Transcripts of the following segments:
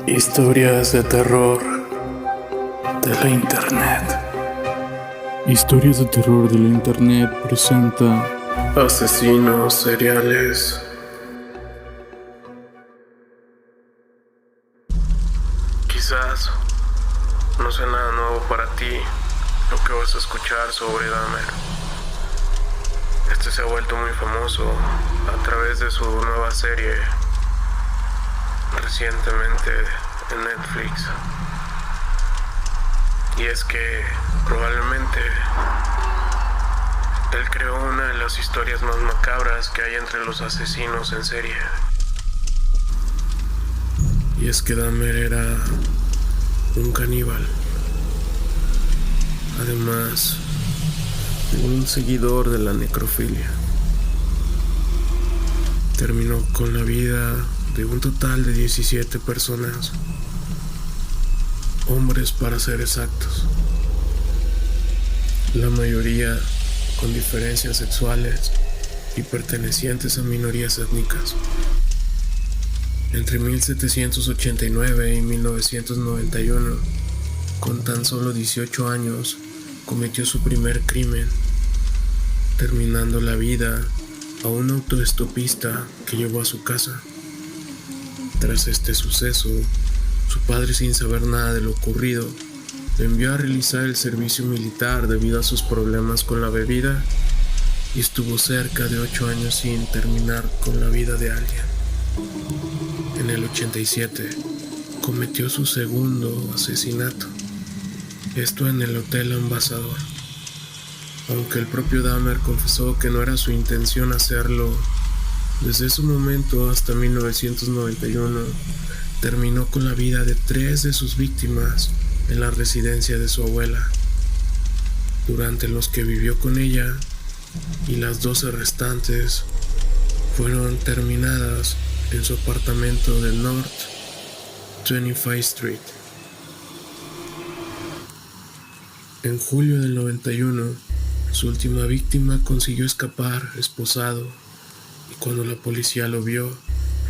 Historias de terror de la internet. Historias de terror de la internet presenta Asesinos seriales. Quizás no sea nada nuevo para ti lo que vas a escuchar sobre Dahmer. Este se ha vuelto muy famoso a través de su nueva serie recientemente en Netflix. Y es que probablemente él creó una de las historias más macabras que hay entre los asesinos en serie. Y es que Dahmer era un caníbal, además de un seguidor de la necrofilia. Terminó con la vida de un total de 17 personas, hombres para ser exactos, la mayoría con diferencias sexuales y pertenecientes a minorías étnicas. Entre 1789 y 1991, con tan solo 18 años, cometió su primer crimen, terminando la vida a un autoestopista que llevó a su casa. Tras este suceso, su padre, sin saber nada de lo ocurrido, lo envió a realizar el servicio militar debido a sus problemas con la bebida y estuvo cerca de 8 años sin terminar con la vida de alguien. En el 87, cometió su segundo asesinato, esto en el Hotel Ambassador. Aunque el propio Dahmer confesó que no era su intención hacerlo, desde ese momento hasta 1991, terminó con la vida de 3 de sus víctimas en la residencia de su abuela, durante los que vivió con ella, y las 12 restantes fueron terminadas en su apartamento de North 25th Street. En julio del 91, su última víctima consiguió escapar esposado, y cuando la policía lo vio,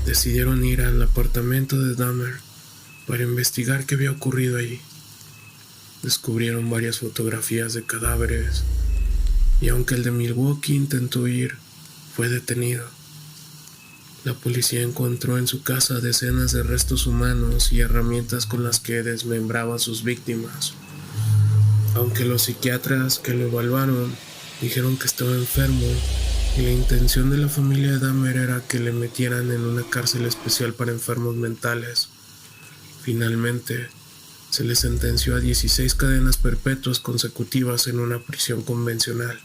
decidieron ir al apartamento de Dahmer para investigar qué había ocurrido allí. Descubrieron varias fotografías de cadáveres, y aunque el de Milwaukee intentó huir, fue detenido. La policía encontró en su casa decenas de restos humanos y herramientas con las que desmembraba a sus víctimas. Aunque los psiquiatras que lo evaluaron dijeron que estaba enfermo, y la intención de la familia de Dahmer era que le metieran en una cárcel especial para enfermos mentales, finalmente se le sentenció a 16 cadenas perpetuas consecutivas en una prisión convencional.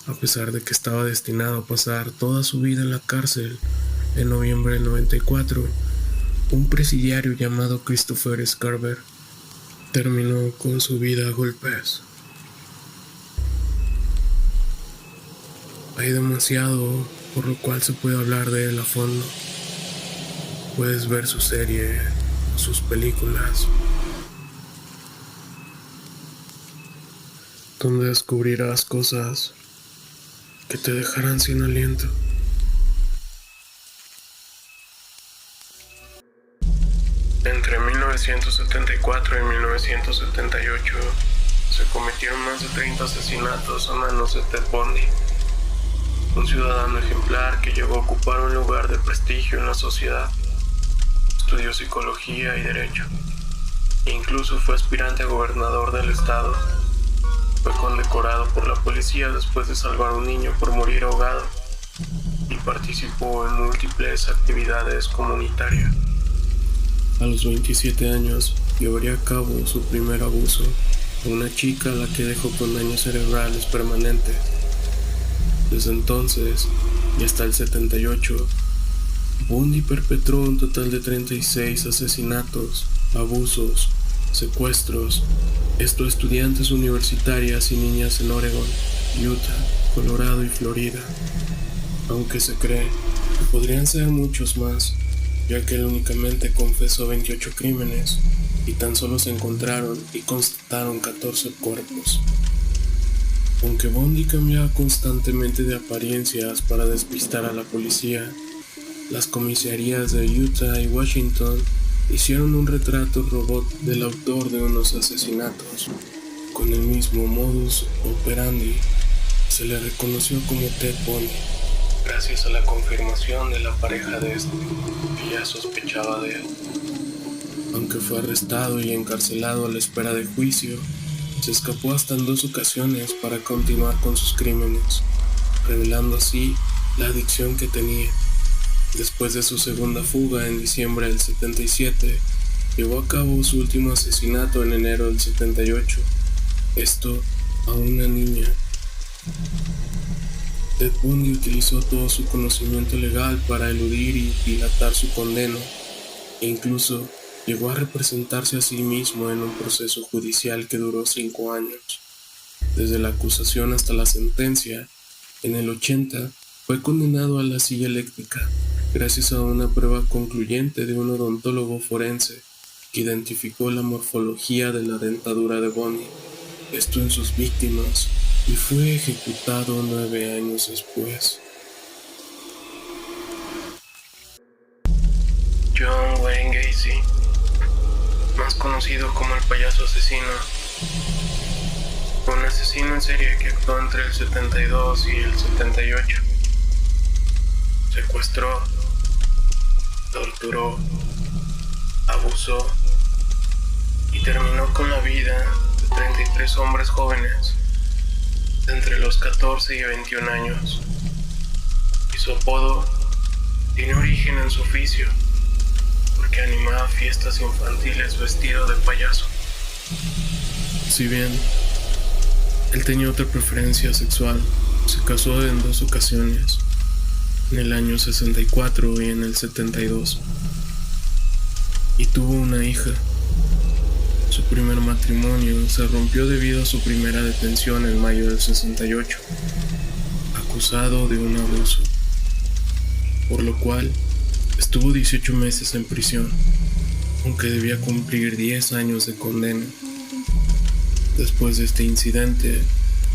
A pesar de que estaba destinado a pasar toda su vida en la cárcel, en noviembre del 94, un presidiario llamado Christopher Scarver terminó con su vida a golpes. Hay demasiado por lo cual se puede hablar de él a fondo. Puedes ver su serie, sus películas, donde descubrirás cosas que te dejarán sin aliento. Entre 1974 y 1978 se cometieron más de 30 asesinatos a manos de Ted Bundy, un ciudadano ejemplar que llegó a ocupar un lugar de prestigio en la sociedad. Estudió psicología y derecho, e incluso fue aspirante a gobernador del estado. Fue condecorado por la policía después de salvar a un niño por morir ahogado, y participó en múltiples actividades comunitarias. A los 27 años llevaría a cabo su primer abuso a una chica a la que dejó con daños cerebrales permanentes. Desde entonces y hasta el 78, Bundy perpetró un total de 36 asesinatos, abusos, secuestros, estudiantes universitarias y niñas en Oregon, Utah, Colorado y Florida. Aunque se cree que podrían ser muchos más, ya que él únicamente confesó 28 crímenes y tan solo se encontraron y constataron 14 cuerpos. Aunque Bundy cambiaba constantemente de apariencias para despistar a la policía, Las comisarías de Utah y Washington hicieron un retrato robot del autor de unos asesinatos. Con el mismo modus operandi, se le reconoció como Ted Bundy, gracias a la confirmación de la pareja de este, que ya sospechaba de él. Aunque fue arrestado y encarcelado a la espera de juicio, se escapó hasta en 2 ocasiones para continuar con sus crímenes, revelando así la adicción que tenía. Después de su segunda fuga en diciembre del 77, llevó a cabo su último asesinato en enero del 78, esto a una niña. Ted Bundy utilizó todo su conocimiento legal para eludir y dilatar su condena, e incluso llegó a representarse a sí mismo en un proceso judicial que duró 5 años. Desde la acusación hasta la sentencia, en el 80 fue condenado a la silla eléctrica, gracias a una prueba concluyente de un odontólogo forense que identificó la morfología de la dentadura de Bundy, esto en sus víctimas, y fue ejecutado 9 años después. John Wayne Gacy, más conocido como el payaso asesino, fue un asesino en serie que actuó entre el 72 y el 78. Secuestró, torturó, abusó y terminó con la vida de 33 hombres jóvenes de entre los 14 y 21 años. Y su apodo tiene origen en su oficio, porque animaba fiestas infantiles vestido de payaso. Si bien él tenía otra preferencia sexual, se casó en 2 ocasiones, en el año 64 y en el 72, y tuvo una hija. Su primer matrimonio se rompió debido a su primera detención en mayo del 68, acusado de un abuso, por lo cual estuvo 18 meses en prisión, aunque debía cumplir 10 años de condena. Después de este incidente,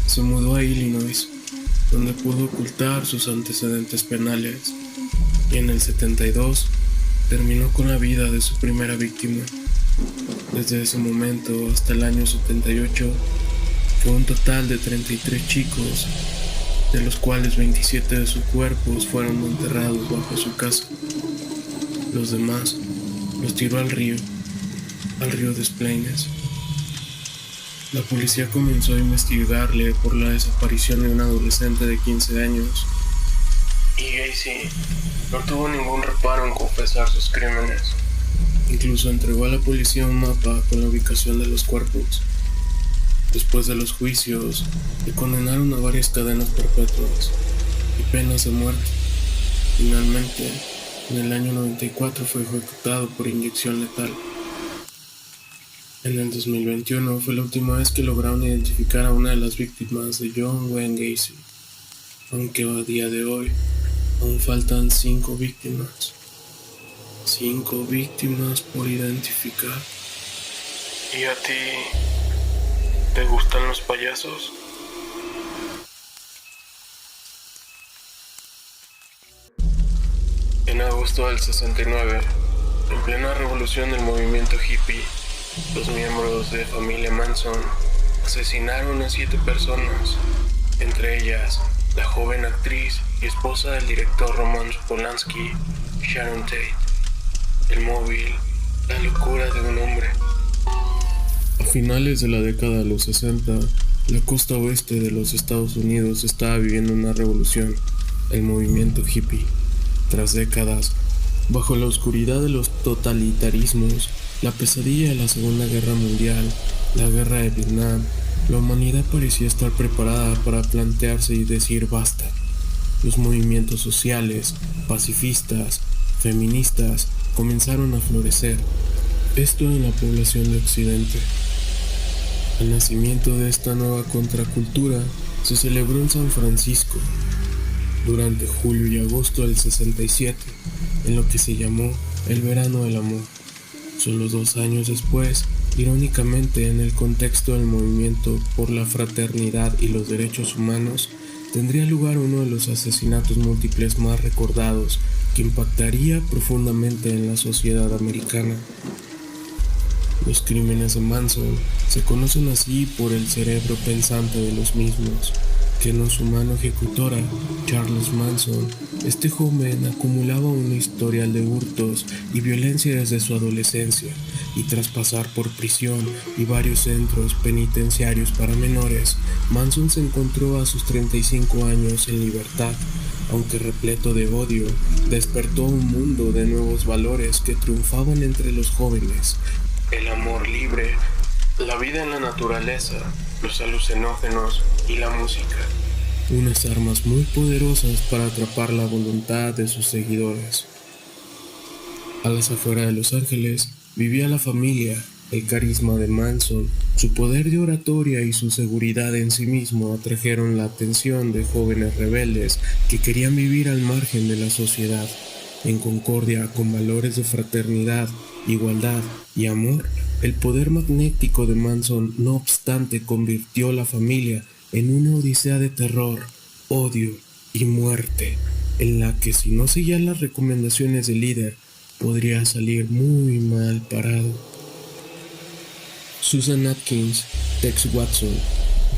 se mudó a Illinois, donde pudo ocultar sus antecedentes penales, y en el 72 terminó con la vida de su primera víctima. Desde ese momento hasta el año 78, fue un total de 33 chicos, de los cuales 27 de sus cuerpos fueron enterrados bajo su casa. Los demás los tiró al río Des Plaines. La policía comenzó a investigarle por la desaparición de un adolescente de 15 años, y Gacy no tuvo ningún reparo en confesar sus crímenes. Incluso entregó a la policía un mapa con la ubicación de los cuerpos. Después de los juicios, le condenaron a varias cadenas perpetuas y penas de muerte. Finalmente, en el año 94 fue ejecutado por inyección letal. En el 2021 fue la última vez que lograron identificar a una de las víctimas de John Wayne Gacy, aunque a día de hoy aún faltan 5 víctimas. 5 víctimas por identificar. ¿Y a ti te gustan los payasos? En agosto del 69, en plena revolución del movimiento hippie, los miembros de familia Manson asesinaron a 7 personas, entre ellas la joven actriz y esposa del director Roman Polanski, Sharon Tate. El móvil, la locura de un hombre. A finales de la década de los 60, la costa oeste de los Estados Unidos estaba viviendo una revolución, el movimiento hippie. Tras décadas, bajo la oscuridad de los totalitarismos, la pesadilla de la Segunda Guerra Mundial, la guerra de Vietnam, la humanidad parecía estar preparada para plantearse y decir basta. Los movimientos sociales, pacifistas, feministas, comenzaron a florecer, esto en la población de Occidente. El nacimiento de esta nueva contracultura se celebró en San Francisco durante julio y agosto del 67, en lo que se llamó el Verano del Amor. Solo 2 años después, irónicamente en el contexto del movimiento por la fraternidad y los derechos humanos, tendría lugar uno de los asesinatos múltiples más recordados que impactaría profundamente en la sociedad americana. Los crímenes de Manson se conocen así por el cerebro pensante de los mismos, que en su mano ejecutora, Charles Manson, este joven acumulaba una historial de hurtos y violencia desde su adolescencia, y tras pasar por prisión y varios centros penitenciarios para menores, Manson se encontró a sus 35 años en libertad, aunque repleto de odio, despertó un mundo de nuevos valores que triunfaban entre los jóvenes: el amor libre, la vida en la naturaleza, los alucinógenos y la música. Unas armas muy poderosas para atrapar la voluntad de sus seguidores. A las afueras de Los Ángeles vivía la familia. El carisma de Manson, su poder de oratoria y su seguridad en sí mismo atrajeron la atención de jóvenes rebeldes que querían vivir al margen de la sociedad, en concordia con valores de fraternidad, igualdad y amor. El poder magnético de Manson, no obstante, convirtió a la familia en una odisea de terror, odio y muerte, en la que si no seguían las recomendaciones del líder, podría salir muy mal parado. Susan Atkins, Tex Watson,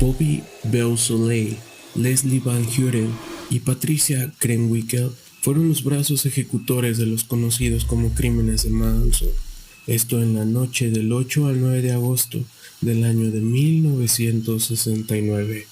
Bobby Beausoleil, Leslie Van Houten y Patricia Krenwinkel fueron los brazos ejecutores de los conocidos como crímenes de Manson. Esto en la noche del 8 al 9 de agosto del año de 1969.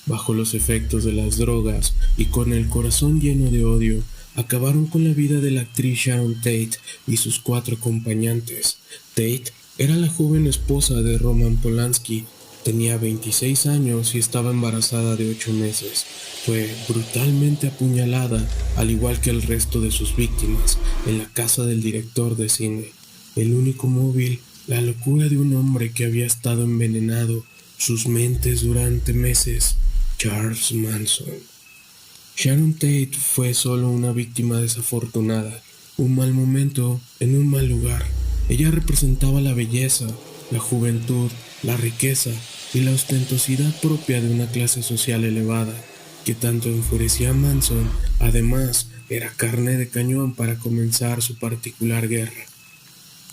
Bajo los efectos de las drogas y con el corazón lleno de odio, acabaron con la vida de la actriz Sharon Tate y sus 4 acompañantes. Tate era la joven esposa de Roman Polanski, tenía 26 años y estaba embarazada de 8 meses. Fue brutalmente apuñalada, al igual que el resto de sus víctimas, en la casa del director de cine. El único móvil, la locura de un hombre que había estado envenenado sus mentes durante meses, Charles Manson. Sharon Tate fue solo una víctima desafortunada, un mal momento en un mal lugar. Ella representaba la belleza, la juventud, la riqueza y la ostentosidad propia de una clase social elevada, que tanto enfurecía a Manson. Además, era carne de cañón para comenzar su particular guerra.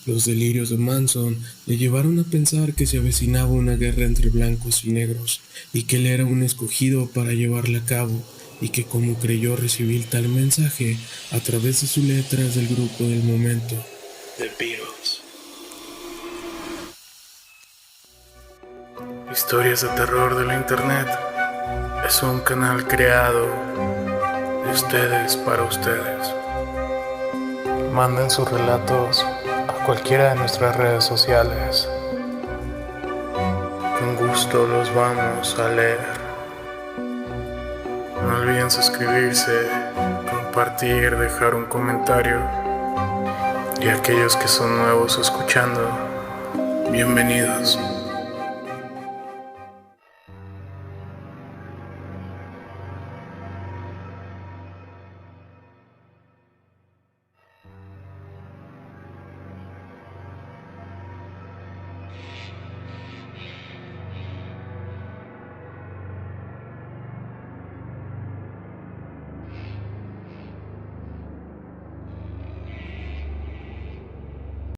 Los delirios de Manson le llevaron a pensar que se avecinaba una guerra entre blancos y negros, y que él era un escogido para llevarla a cabo, y que como creyó recibir tal mensaje a través de sus letras del grupo del momento, The Beatles. Historias de terror de la internet es un canal creado de ustedes para ustedes. Manden sus relatos a cualquiera de nuestras redes sociales. Con gusto los vamos a leer. No olviden suscribirse, compartir, dejar un comentario. Y aquellos que son nuevos escuchando, bienvenidos.